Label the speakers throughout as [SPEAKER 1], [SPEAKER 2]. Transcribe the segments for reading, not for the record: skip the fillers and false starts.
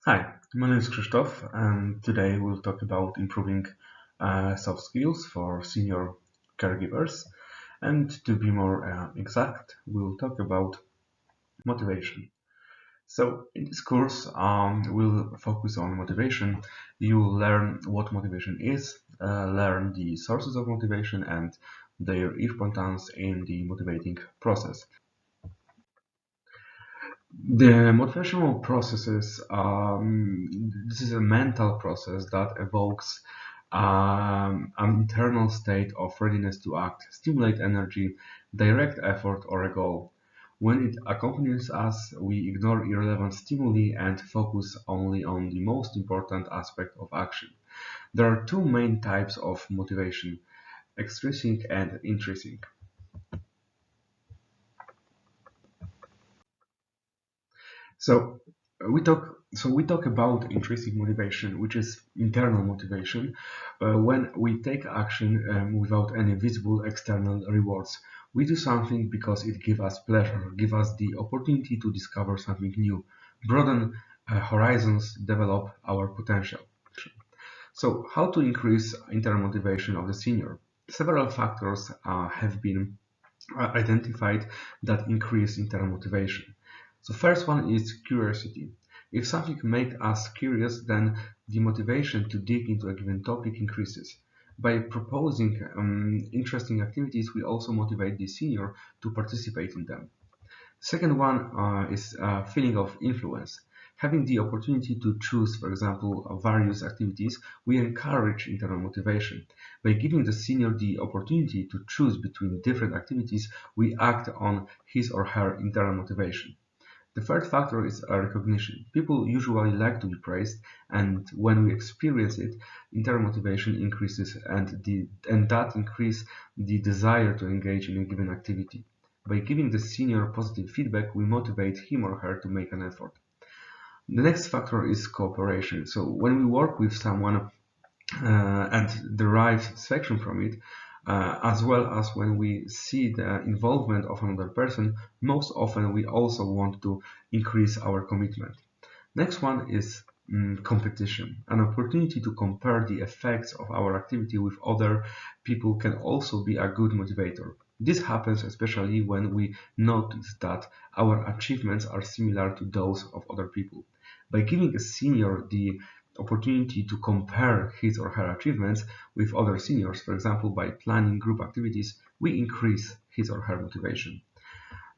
[SPEAKER 1] Hi, my name is Krzysztof, and today we'll talk about improving soft skills for senior caregivers. And to be more exact, we'll talk about motivation. So, in this course, we'll focus on motivation. You'll learn what motivation is, learn the sources of motivation, and their importance in the motivating process. The motivational processes, this is a mental process that evokes an internal state of readiness to act, stimulate energy, direct effort, or a goal. When it accompanies us, we ignore irrelevant stimuli and focus only on the most important aspect of action. There are two main types of motivation, extrinsic and intrinsic. So we talk about intrinsic motivation, which is internal motivation, when we take action without any visible external rewards. We do something because it gives us pleasure, give us the opportunity to discover something new, broaden horizons, develop our potential. So, how to increase internal motivation of the senior? Several factors have been identified that increase internal motivation. So first one is curiosity. If something makes us curious, then the motivation to dig into a given topic increases. By proposing interesting activities, we also motivate the senior to participate in them. Second one is a feeling of influence. Having the opportunity to choose, for example, various activities, we encourage internal motivation. By giving the senior the opportunity to choose between different activities, we act on his or her internal motivation. The third factor is recognition. People usually like to be praised, and when we experience it, internal motivation increases, and that increase the desire to engage in a given activity. By giving the senior positive feedback, we motivate him or her to make an effort. The next factor is cooperation. So when we work with someone and derive satisfaction from it, as well as when we see the involvement of another person, most often we also want to increase our commitment. Next one is competition. An opportunity to compare the effects of our activity with other people can also be a good motivator. This happens especially when we notice that our achievements are similar to those of other people. By giving a senior the opportunity to compare his or her achievements with other seniors, for example, by planning group activities, we increase his or her motivation.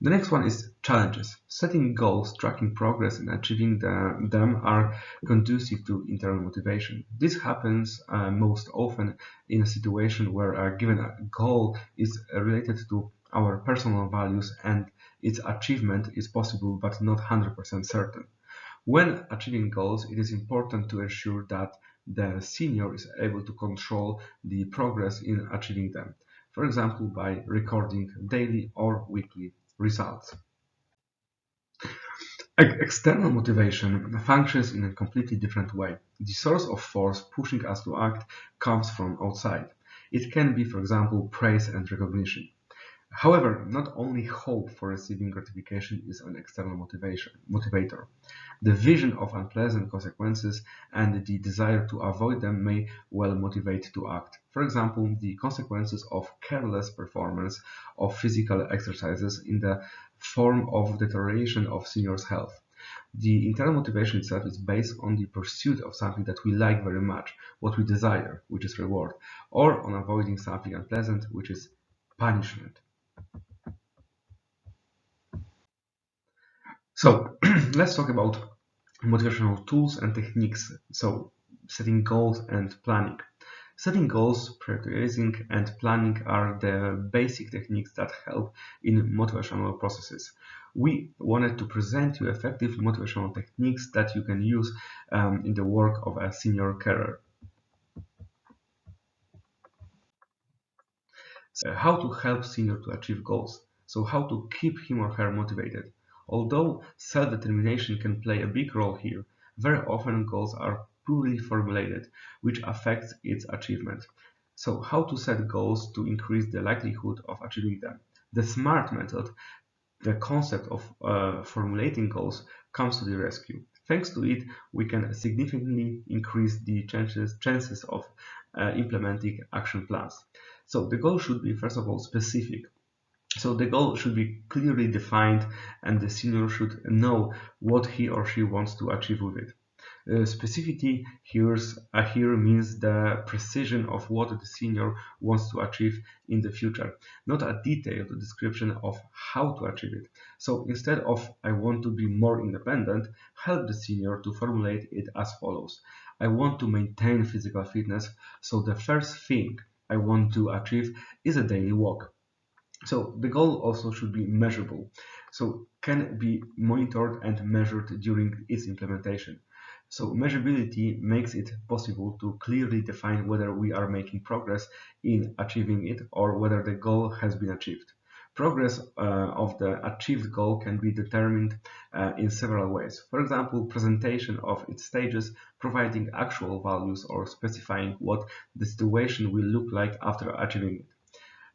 [SPEAKER 1] The next one is challenges. Setting goals, tracking progress, and achieving them are conducive to internal motivation. This happens most often in a situation where a given goal is related to our personal values and its achievement is possible but not 100% certain. When achieving goals, it is important to ensure that the senior is able to control the progress in achieving them, for example, by recording daily or weekly results. External motivation functions in a completely different way. The source of force pushing us to act comes from outside. It can be, for example, praise and recognition. However, not only hope for receiving gratification is an external motivator. The vision of unpleasant consequences and the desire to avoid them may well motivate to act. For example, the consequences of careless performance of physical exercises in the form of deterioration of seniors' health. The internal motivation itself is based on the pursuit of something that we like very much, what we desire, which is reward, or on avoiding something unpleasant, which is punishment. So let's talk about motivational tools and techniques. So setting goals and planning. Setting goals, prioritizing, and planning are the basic techniques that help in motivational processes. We wanted to present you effective motivational techniques that you can use in the work of a senior carer. How to help senior to achieve goals. So how to keep him or her motivated. Although self-determination can play a big role here, very often goals are poorly formulated, which affects its achievement. So how to set goals to increase the likelihood of achieving them. The SMART method, the concept of formulating goals, comes to the rescue. Thanks to it, we can significantly increase the chances of implementing action plans. So the goal should be, first of all, specific. So the goal should be clearly defined and the senior should know what he or she wants to achieve with it. Specificity here means the precision of what the senior wants to achieve in the future, not a detailed description of how to achieve it. So instead of "I want to be more independent," help the senior to formulate it as follows. I want to maintain physical fitness, so the first thing I want to achieve is a daily walk. So the goal also should be measurable, so can be monitored and measured during its implementation. So measurability makes it possible to clearly define whether we are making progress in achieving it or whether the goal has been achieved. Progress of the achieved goal can be determined in several ways. For example, presentation of its stages, providing actual values, or specifying what the situation will look like after achieving it.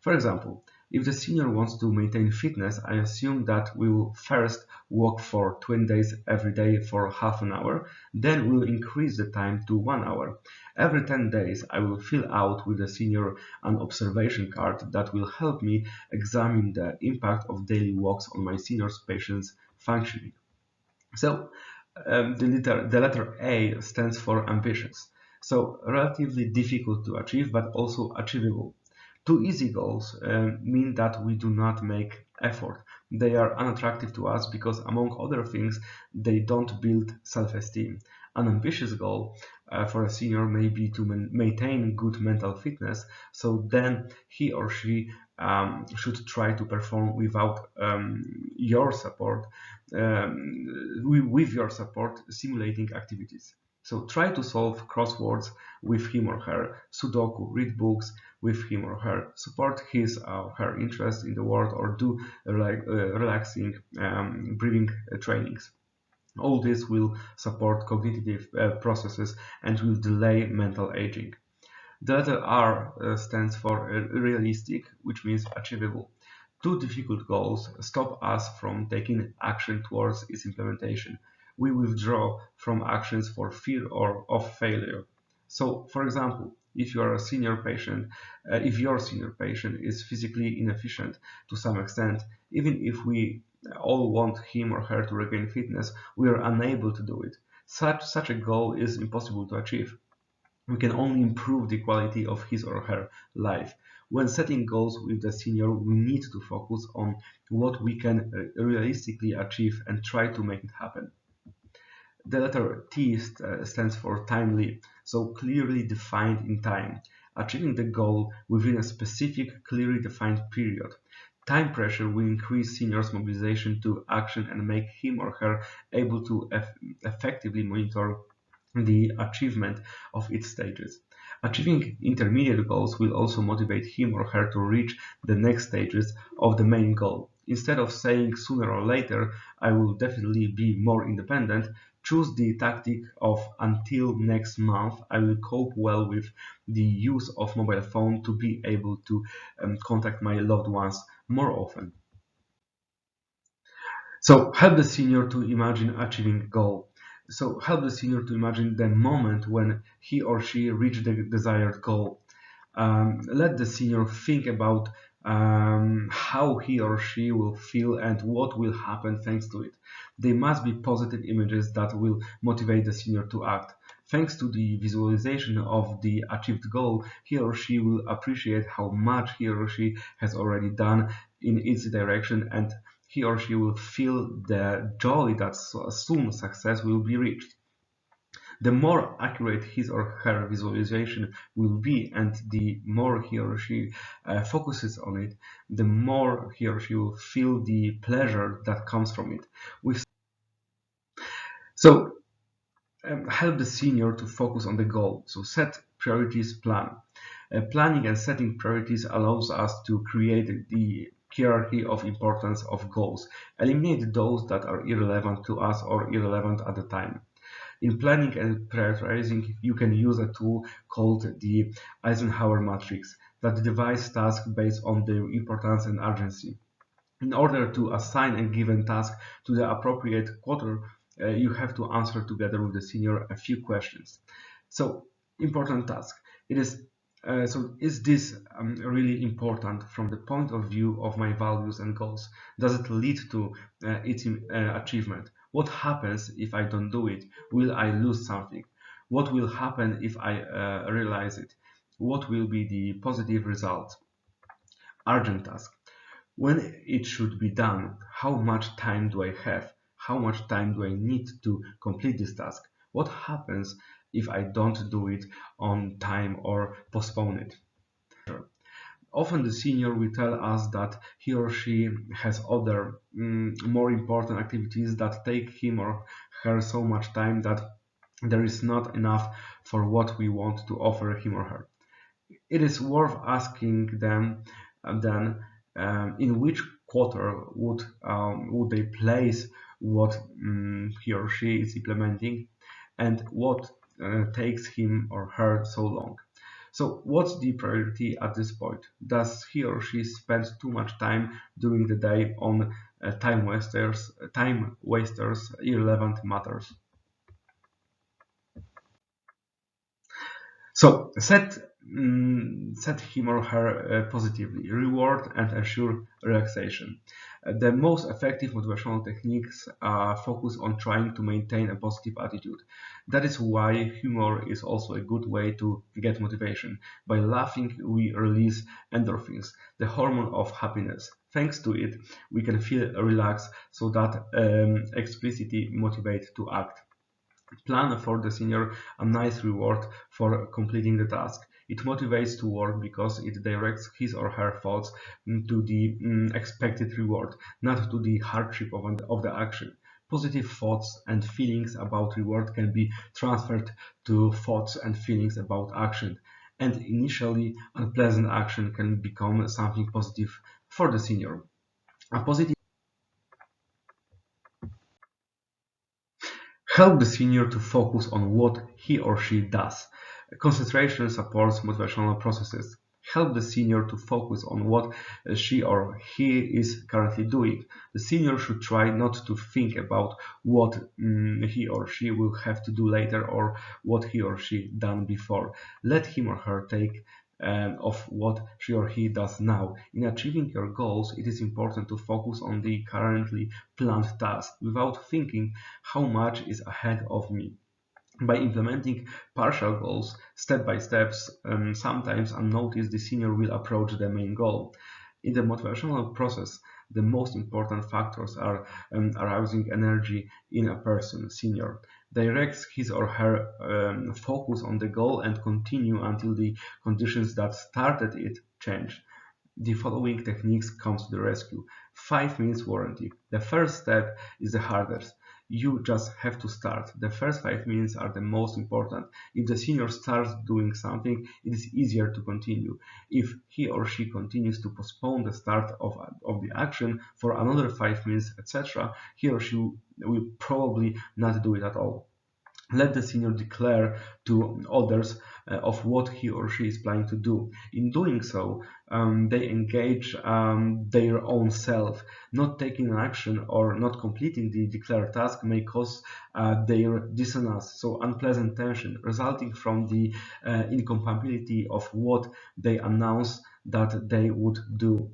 [SPEAKER 1] For example, if the senior wants to maintain fitness, I assume that we will first walk for 20 days every day for half an hour, then we'll increase the time to 1 hour. Every 10 days, I will fill out with the senior an observation card that will help me examine the impact of daily walks on my senior's patient's functioning. So the letter A stands for ambitious. So relatively difficult to achieve, but also achievable. Too easy goals mean that we do not make effort. They are unattractive to us because, among other things, they don't build self-esteem. An ambitious goal for a senior may be to maintain good mental fitness, so then he or she should try to perform without your support, with your support, simulating activities. So try to solve crosswords with him or her, Sudoku, read books with him or her, support his or her interest in the world, or do relaxing breathing trainings. All this will support cognitive processes and will delay mental aging. The letter R stands for realistic, which means achievable. Too difficult goals stop us from taking action towards its implementation. We withdraw from actions for fear or of failure. So, for example, if you are a senior patient, if your senior patient is physically inefficient to some extent, even if we all want him or her to regain fitness, we are unable to do it. Such a goal is impossible to achieve. We can only improve the quality of his or her life. When setting goals with the senior, we need to focus on what we can realistically achieve and try to make it happen. The letter T stands for timely, so clearly defined in time, achieving the goal within a specific, clearly defined period. Time pressure will increase seniors' mobilization to action and make him or her able to effectively monitor the achievement of its stages. Achieving intermediate goals will also motivate him or her to reach the next stages of the main goal. Instead of saying sooner or later, I will definitely be more independent, choose the tactic of until next month, I will cope well with the use of mobile phone to be able to contact my loved ones more often. So help the senior to imagine achieving a goal. So help the senior to imagine the moment when he or she reached the desired goal. Let the senior think about how he or she will feel and what will happen thanks to it. They must be positive images that will motivate the senior to act. Thanks to the visualization of the achieved goal, he or she will appreciate how much he or she has already done in its direction, and he or she will feel the joy that soon success will be reached. The more accurate his or her visualization will be, and the more he or she focuses on it, the more he or she will feel the pleasure that comes from it. So help the senior to focus on the goal. So set priorities, plan. Planning and setting priorities allows us to create the hierarchy of importance of goals. Eliminate those that are irrelevant to us or irrelevant at the time. In planning and prioritizing, you can use a tool called the Eisenhower matrix that divides tasks based on their importance and urgency. In order to assign a given task to the appropriate quarter, you have to answer together with the senior a few questions. So, important task. It is so is this really important from the point of view of my values and goals? Does it lead to its achievement? What happens if I don't do it? Will I lose something? What will happen if I realize it? What will be the positive result? Urgent task. When it should be done, how much time do I have? How much time do I need to complete this task? What happens if I don't do it on time or postpone it? Often the senior will tell us that he or she has other more important activities that take him or her so much time that there is not enough for what we want to offer him or her. It is worth asking them then in which quarter would they place what he or she is implementing, and what takes him or her so long. So what's the priority at this point? Does he or she spend too much time during the day on time wasters, irrelevant matters? So set him or her positively, reward and ensure relaxation. The most effective motivational techniques focus on trying to maintain a positive attitude. That is why humor is also a good way to get motivation. By laughing, we release endorphins, the hormone of happiness. Thanks to it, we can feel relaxed, so that explicitly motivate to act. Plan for the senior a nice reward for completing the task. It motivates to work because it directs his or her thoughts to the expected reward, not to the hardship of the action. Positive thoughts and feelings about reward can be transferred to thoughts and feelings about action, and initially unpleasant action can become something positive for the senior. A positive Help the senior to focus on what he or she does. Concentration supports motivational processes. Help the senior to focus on what she or he is currently doing. The senior should try not to think about what he or she will have to do later, or what he or she done before. Let him or her take of what she or he does now. In achieving your goals, it is important to focus on the currently planned task without thinking how much is ahead of me. By implementing partial goals step by steps, sometimes unnoticed, the senior will approach the main goal. In the motivational process, the most important factors are arousing energy in a person, senior. Directs his or her focus on the goal and continue until the conditions that started it change. The following techniques come to the rescue. 5 minutes warranty. The first step is the hardest. You just have to start. The first 5 minutes are the most important. If the senior starts doing something, it is easier to continue. If he or she continues to postpone the start of the action for another 5 minutes, etc., he or she will probably not do it at all. Let the senior declare to others of what he or she is planning to do. In doing so, they engage their own self. Not taking an action or not completing the declared task may cause their dissonance, so unpleasant tension resulting from the incompatibility of what they announce that they would do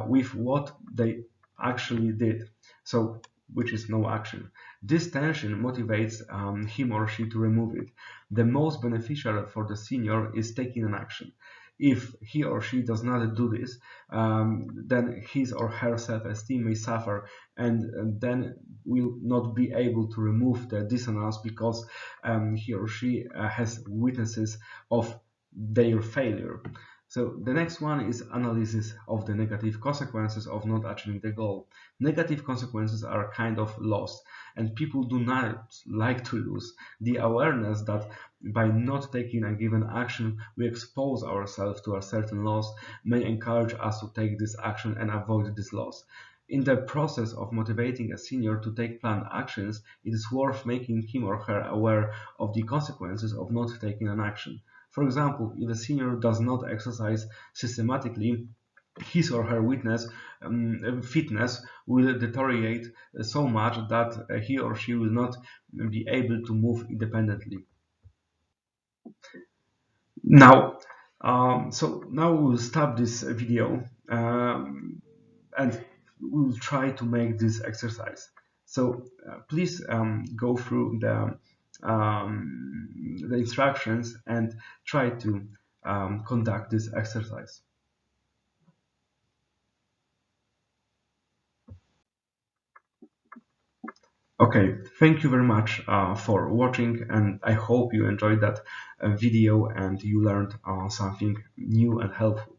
[SPEAKER 1] with what they actually did. So, which is no action. This tension motivates him or she to remove it. The most beneficial for the senior is taking an action. If he or she does not do this, then his or her self-esteem may suffer, and then will not be able to remove the dissonance because he or she has witnesses of their failure. So the next one is analysis of the negative consequences of not achieving the goal. Negative consequences are kind of loss, and people do not like to lose. The awareness that by not taking a given action we expose ourselves to a certain loss may encourage us to take this action and avoid this loss. In the process of motivating a senior to take planned actions, it is worth making him or her aware of the consequences of not taking an action. For example, if a senior does not exercise systematically, his or her fitness will deteriorate so much that he or she will not be able to move independently. Now, so now we'll stop this video, and we'll try to make this exercise. So please go through the instructions and try to conduct this exercise. Okay, thank you very much for watching, and I hope you enjoyed that video and you learned something new and helpful.